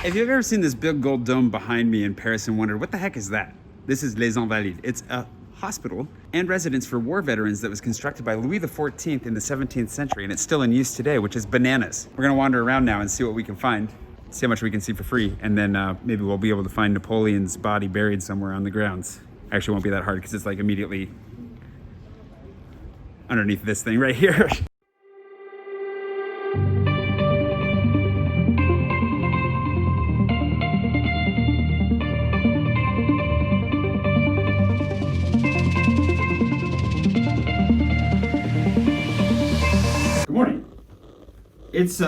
If you've ever seen this big gold dome behind me in Paris and wondered, what the heck is that? This is Les Invalides. It's a hospital and residence for war veterans that was constructed by Louis XIV in the 17th century, and it's still in use today, which is bananas. We're gonna wander around now and see what we can find, see how much we can see for free, and then maybe we'll be able to find Napoleon's body buried somewhere on the grounds. Actually, it won't be that hard because it's like immediately underneath this thing right here. It's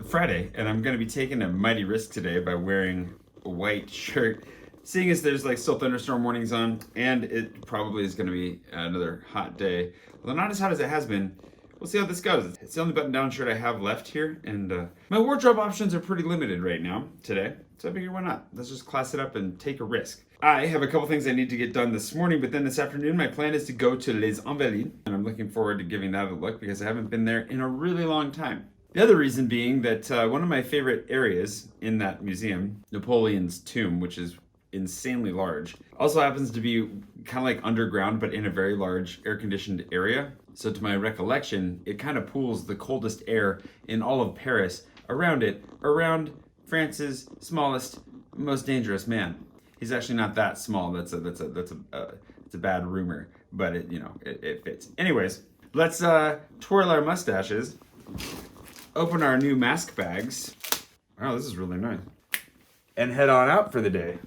Friday, and I'm gonna be taking a mighty risk today by wearing a white shirt, seeing as there's like still thunderstorm warnings on, and it probably is gonna be another hot day. Although not as hot as it has been. We'll see how this goes. It's the only button-down shirt I have left here, and my wardrobe options are pretty limited right now, today. So I figured, why not? Let's just class it up and take a risk. I have a couple things I need to get done this morning, but then this afternoon my plan is to go to Les Invalides, and I'm looking forward to giving that a look because I haven't been there in a really long time. The other reason being that one of my favorite areas in that museum, Napoleon's tomb, which is insanely large, also happens to be kind of like underground, but in a very large air-conditioned area. So to my recollection, it kind of pools the coldest air in all of Paris around it, around France's smallest, most dangerous man. He's actually not that small. That's a bad rumor, but it fits. Anyways, let's twirl our mustaches. Open our new mask bags. Wow, this is really nice. And head on out for the day.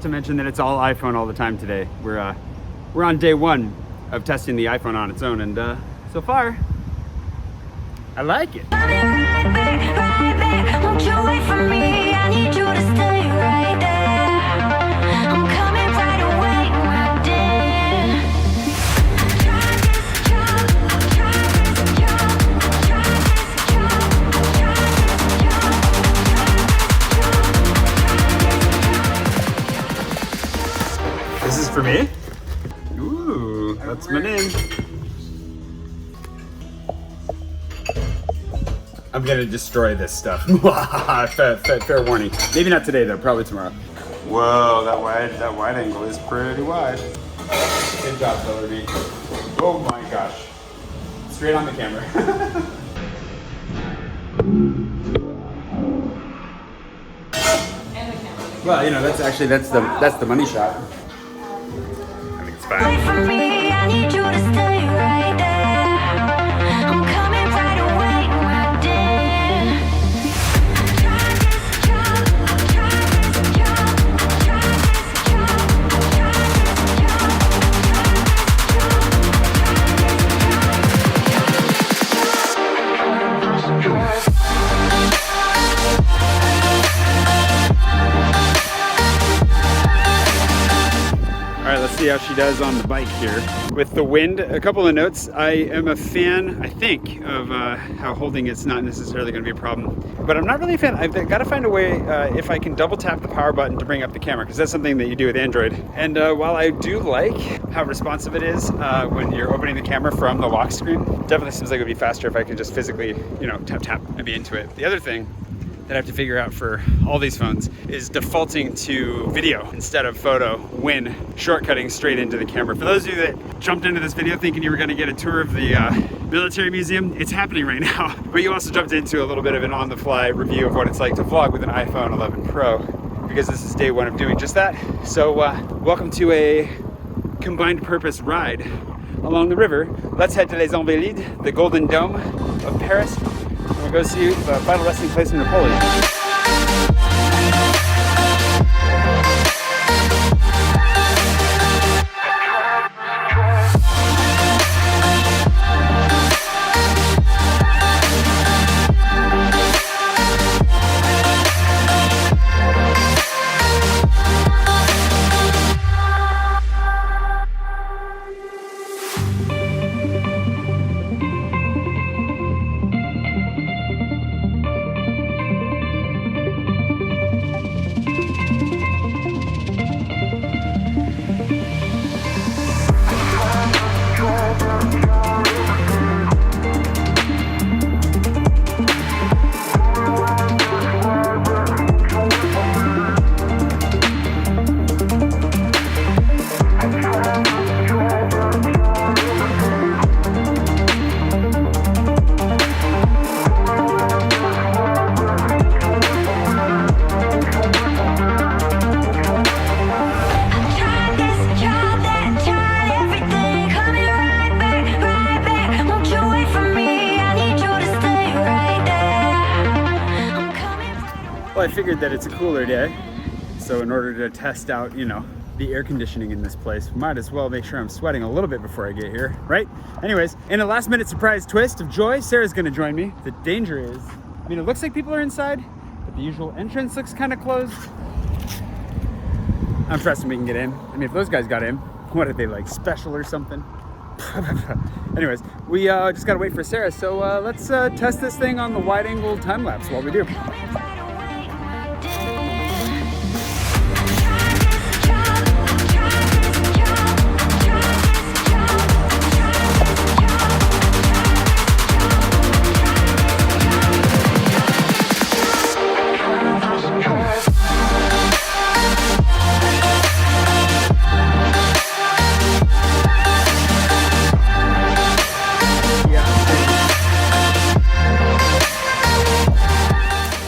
To mention that it's all iPhone all the time today. We're on day one of testing the iPhone on its own, and so far I like it. For me? Ooh, that's my name. I'm gonna destroy this stuff. fair warning. Maybe not today though, probably tomorrow. Whoa, that wide angle is pretty wide. Good job, Hillary. Oh my gosh. Straight on the camera. Well, that's the money shot. Wait for me, I need you to stay right there. I'm coming right away, my dear. Try this job, try this job, try this job, Let's see how she does on the bike here. With the wind, a couple of notes. I am a fan, I think, of how holding it's not necessarily going to be a problem. But I'm not really a fan. I've got to find a way if I can double tap the power button to bring up the camera, because that's something that you do with Android. And while I do like how responsive it is when you're opening the camera from the lock screen, definitely seems like it would be faster if I could just physically, tap and be into it. The other thing that I have to figure out for all these phones is defaulting to video instead of photo when shortcutting straight into the camera. For those of you that jumped into this video thinking you were gonna get a tour of the military museum, it's happening right now. But you also jumped into a little bit of an on-the-fly review of what it's like to vlog with an iPhone 11 Pro, because this is day one of doing just that. So welcome to a combined purpose ride along the river. Let's head to Les Invalides, the Golden Dome of Paris. We'll go see the final resting place of Napoleon. I figured that it's a cooler day. So in order to test out, you know, the air conditioning in this place, might as well make sure I'm sweating a little bit before I get here, right? Anyways, in a last minute surprise twist of joy, Sarah's gonna join me. The danger is, I mean, it looks like people are inside, but the usual entrance looks kind of closed. I'm trusting we can get in. I mean, if those guys got in, what are they, like special or something? Anyways, we just gotta wait for Sarah. So let's test this thing on the wide angle time lapse while we do.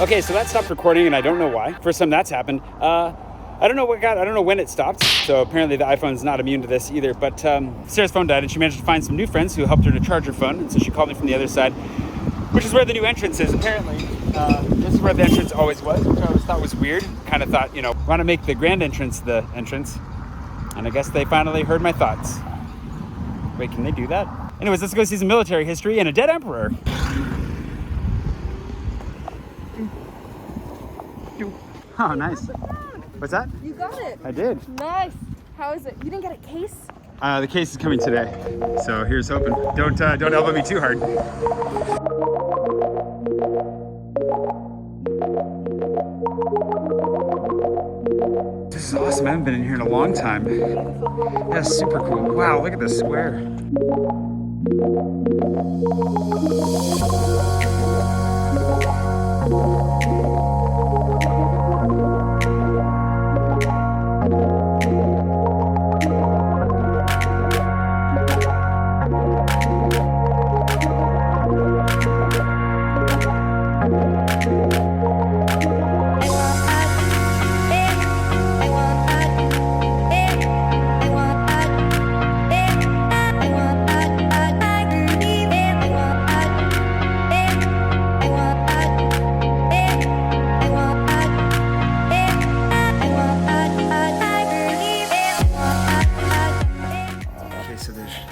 Okay, so that stopped recording and I don't know why. First time that's happened. I don't know when it stopped. So apparently the iPhone's not immune to this either, but Sarah's phone died and she managed to find some new friends who helped her to charge her phone. And so she called me from the other side, which is where the new entrance is. Apparently, this is where the entrance always was, which I always thought was weird. Kind of thought, you know, want to make the grand entrance the entrance. And I guess they finally heard my thoughts. Wait, can they do that? Anyways, let's go see some military history and a dead emperor. Oh, nice. What's that? You got it. I did. Nice. How is it? You didn't get a case? The case is coming today. So here's hoping. Don't elbow me too hard. This is awesome. I haven't been in here in a long time. That's super cool. Wow, look at this square.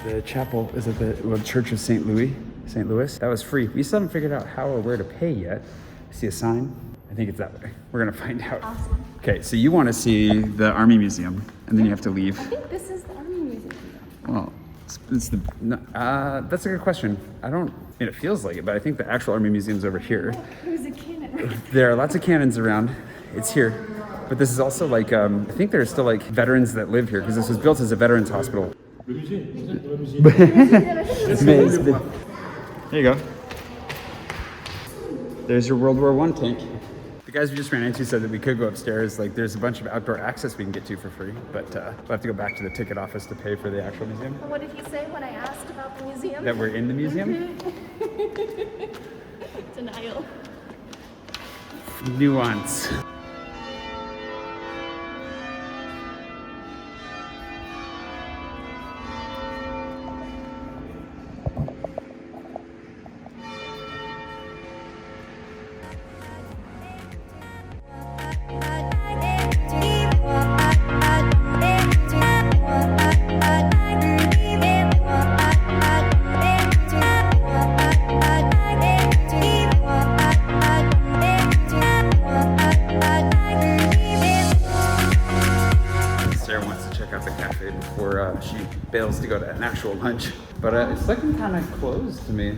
The chapel is at the Church of St. Louis. That was free. We still haven't figured out how or where to pay yet. I see a sign. I think it's that way. We're gonna find out. Awesome. Okay, so you want to see the Army Museum, and then you have to leave. I think this is the Army Museum. Well, it's the. No, that's a good question. I mean, it feels like it, but I think the actual Army Museum's over here. There's a cannon. There are lots of cannons around. It's here, but this is also like I think there's still like veterans that live here because this was built as a veterans hospital. There you go. There's your World War I tank. The guys we just ran into said that we could go upstairs. Like, there's a bunch of outdoor access we can get to for free, but we'll have to go back to the ticket office to pay for the actual museum. What did he say when I asked about the museum? That we're in the museum? Denial. Nuance. Before she bails to go to an actual lunch. But it's looking kind of closed to me.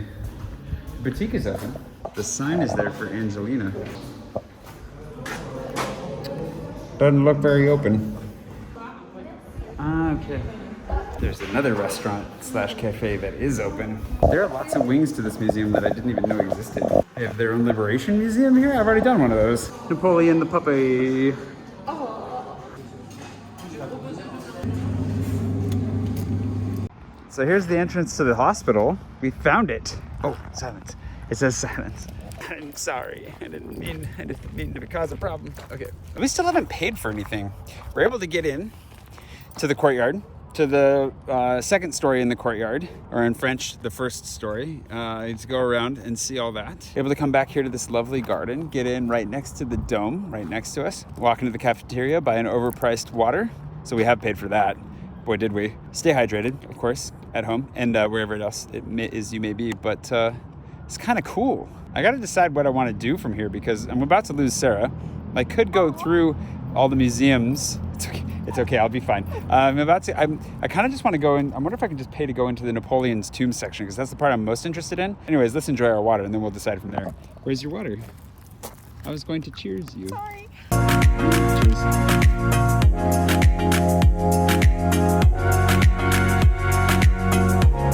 The boutique is open. The sign is there for Angelina. Doesn't look very open. Okay. There's another restaurant slash cafe that is open. There are lots of wings to this museum that I didn't even know existed. They have their own liberation museum here? I've already done one of those. Napoleon the puppy. So here's the entrance to the hospital. We found it. Oh, silence. It says silence. I'm sorry. I didn't mean to cause a problem. Okay. We still haven't paid for anything. We're able to get in to the courtyard. to the second story in the courtyard, or in French, the first story, to go around and see all that. Able to come back here to this lovely garden, get in right next to the dome, right next to us, walk into the cafeteria, buy an overpriced water. So we have paid for that. Boy, did we. Stay hydrated, of course, at home and wherever else you may be. But it's kind of cool. I got to decide what I want to do from here because I'm about to lose Sarah. I could go through all the museums. It's okay. I'll be fine. I kind of just want to go in. I wonder if I can just pay to go into the Napoleon's tomb section because that's the part I'm most interested in. Anyways, let's enjoy our water and then we'll decide from there. Where's your water? I was going to cheers you. Sorry. Cheers.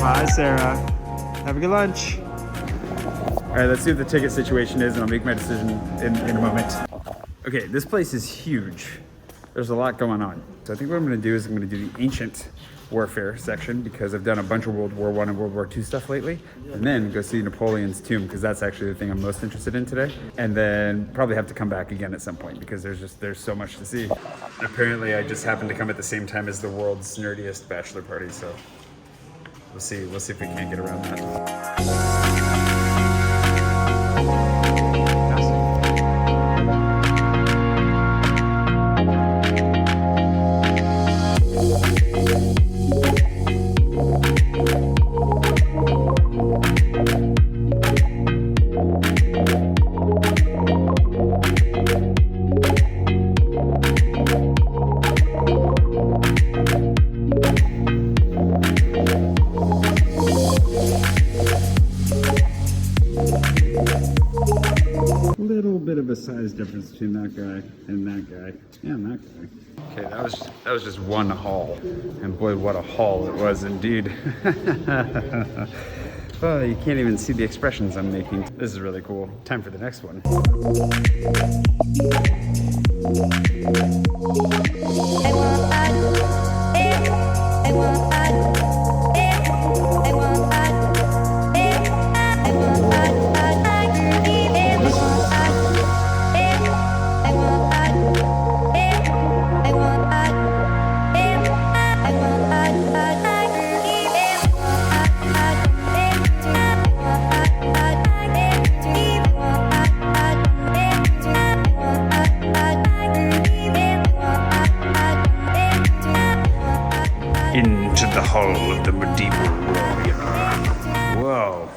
Bye, Sarah. Have a good lunch. All right, let's see what the ticket situation is, and I'll make my decision in a moment. Okay, this place is huge. There's a lot going on. So I think what I'm gonna do is I'm gonna do the ancient warfare section because I've done a bunch of World War I and World War II stuff lately, and then go see Napoleon's tomb because that's actually the thing I'm most interested in today. And then probably have to come back again at some point because there's so much to see. And apparently I just happened to come at the same time as the world's nerdiest bachelor party, so we'll see if we can't get around that. Size difference between that guy and that guy and that guy. Okay, that was just one haul, and boy, what a haul it was indeed. Oh, you can't even see the expressions I'm making. This is really cool. Time for the next one. Into the hull of the medieval warrior. Whoa.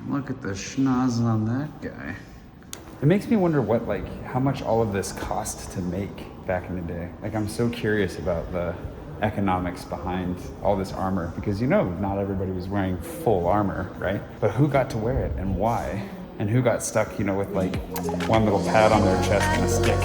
Look at the schnoz on that guy. It makes me wonder how much all of this cost to make back in the day. I'm so curious about the economics behind all this armor because not everybody was wearing full armor, right? But who got to wear it and why? And who got stuck, with one little pad on their chest and a stick?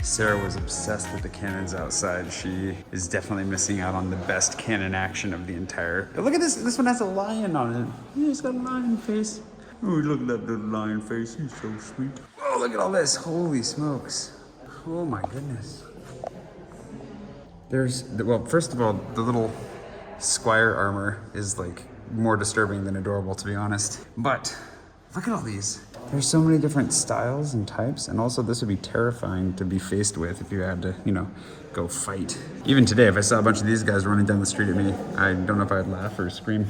Sarah was obsessed with the cannons outside. She is definitely missing out on the best cannon action of the entire. Look at this. This one has a lion on it. Yeah, it's got a lion face. Oh, look at that little lion face. He's so sweet. Oh, look at all this. Holy smokes. Oh my goodness. First of all, the little squire armor is more disturbing than adorable, to be honest. But look at all these. There's so many different styles and types, and also this would be terrifying to be faced with if you had to, go fight. Even today, if I saw a bunch of these guys running down the street at me, I don't know if I'd laugh or scream.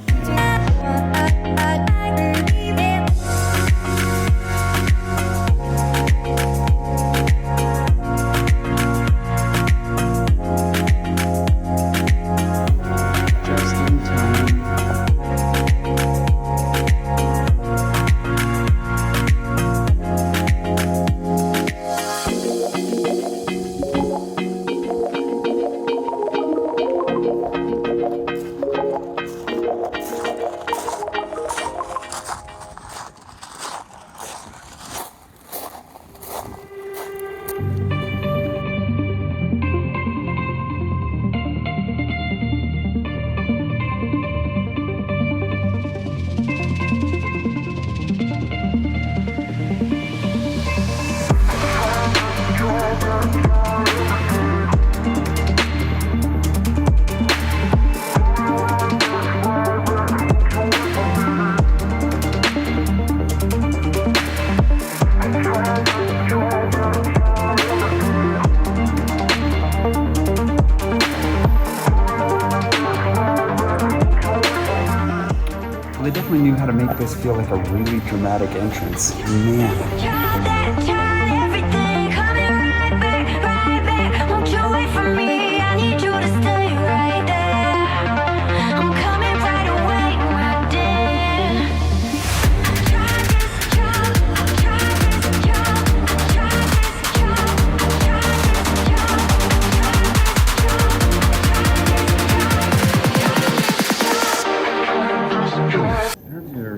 Well, they definitely knew how to make this feel like a really dramatic entrance. Man.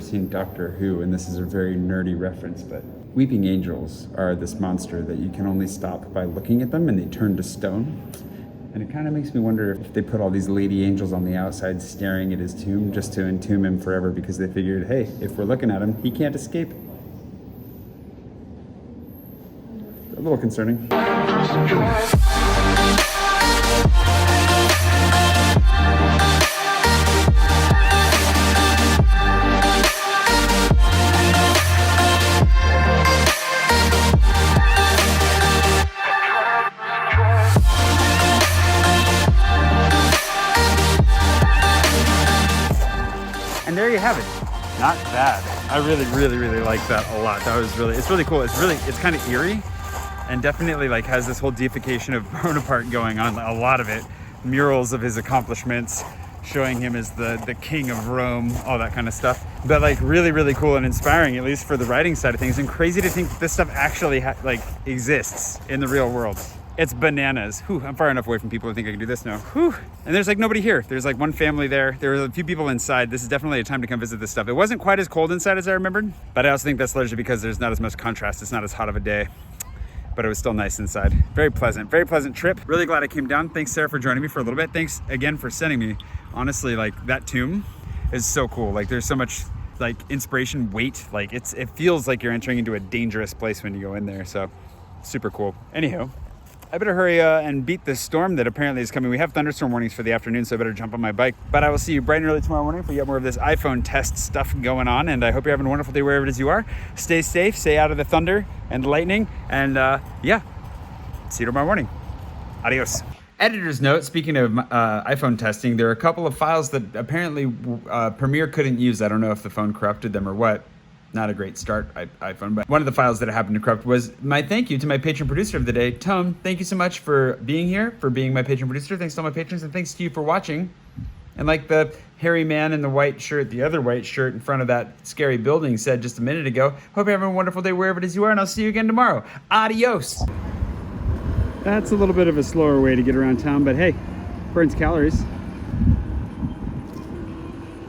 Seen Doctor Who, and this is a very nerdy reference, but weeping angels are this monster that you can only stop by looking at them, and they turn to stone. And it kind of makes me wonder if they put all these lady angels on the outside staring at his tomb just to entomb him forever, because they figured, hey, if we're looking at him, he can't escape. A little concerning. And there you have it. Not bad. I really like that a lot. That was it's really cool. It's kind of eerie, and definitely like has this whole deification of Bonaparte going on. A lot of it, murals of his accomplishments, showing him as the king of Rome, all that kind of stuff. But like really cool and inspiring, at least for the writing side of things. And crazy to think that this stuff actually exists in the real world. It's bananas. Whew, I'm far enough away from people who think I can do this now. Whew. And there's like nobody here. There's like one family there. There were a few people inside. This is definitely a time to come visit this stuff. It wasn't quite as cold inside as I remembered, but I also think that's largely because there's not as much contrast. It's not as hot of a day, but it was still nice inside. Very pleasant trip. Really glad I came down. Thanks, Sarah, for joining me for a little bit. Thanks again for sending me. Honestly, like that tomb is so cool. Like there's so much like inspiration, weight. Like it feels like you're entering into a dangerous place when you go in there. So super cool. Anyhow, I better hurry and beat this storm that apparently is coming. We have thunderstorm warnings for the afternoon, so I better jump on my bike. But I will see you bright and early tomorrow morning for yet more of this iPhone test stuff going on. And I hope you're having a wonderful day wherever it is you are. Stay safe, stay out of the thunder and lightning. And yeah, see you tomorrow morning. Adios. Editor's note, speaking of iPhone testing, there are a couple of files that apparently Premiere couldn't use. I don't know if the phone corrupted them or what. Not a great start, iPhone, but one of the files that happened to corrupt was my thank you to my patron producer of the day, Tone. Thank you so much for being here, for being my patron producer. Thanks to all my patrons, and thanks to you for watching. And like the hairy man in the white shirt, the other white shirt in front of that scary building said just a minute ago, hope you're having a wonderful day wherever it is you are, and I'll see you again tomorrow. Adios. That's a little bit of a slower way to get around town, but hey, burns calories.